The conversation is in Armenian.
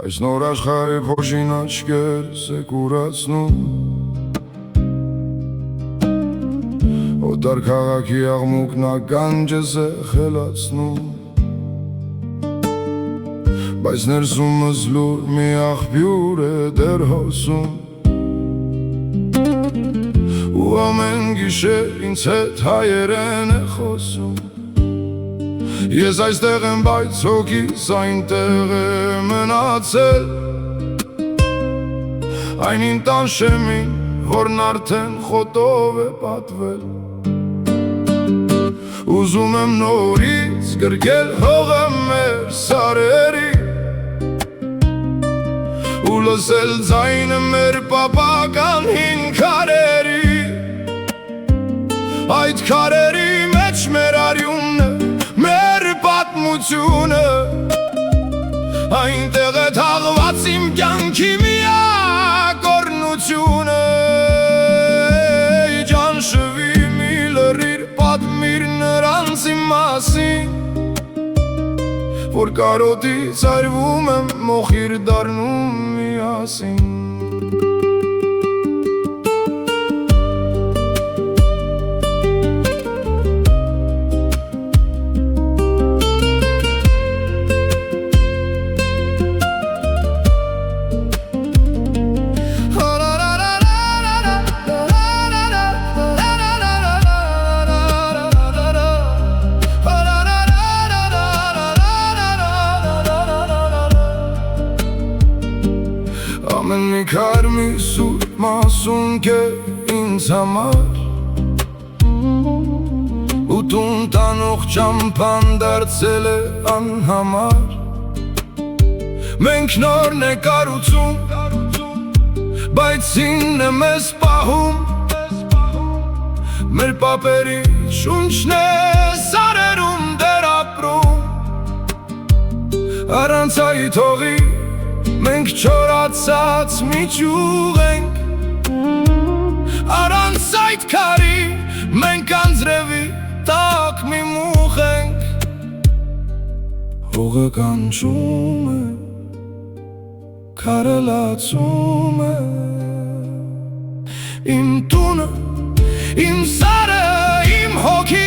Այս նոր աշխարհի փոշին աչքերս է կուրացնում Օտար քաղաքի աղմուկն ականջս է խելացնում Բայց ներսումս լուր մի աղբյուր է դեռ հոսում Ու ամեն գիշեր ինձ հետ հայերեն է խոսում Ես այստեղ եմ, բայց հոգիս այնտեղ է մնացել Այն իմ տան շեմին, որն արդեն խոտով է պատվել Ուզում եմ նորից գրկել հողը մեր սարերի Ու լսել ձայնը մեր պապական հին քարերի Այդ քարերի մեջ մեր արյունն է պատմությունը Այնտեղ է թաղված իմ կյանքի միակ օրհնությունը Ջան շվի մի լրիր պատմիր նրանց իմ մասին Որ կարոտից այրվում եմ մոխիր դառնում միասին Ամեն մի քար մի սուրբ մասունք է ինձ համար Ու տուն տանող ճամփան դարձել է անհամար Մենք նորն է կառուցում Բայց ինն է մեզ պահում Մեր պապերի շունչն է սարերում դեր ապրում Առանց այդ հողի Մենք չորացած մի ճյուղ ենք Առանց այդ քարի Մենք անձրևի տակ մի մուխ ենք Հողը կանչում է Քարը լացում է Իմ տունը, իմ սարը, իմ հոգի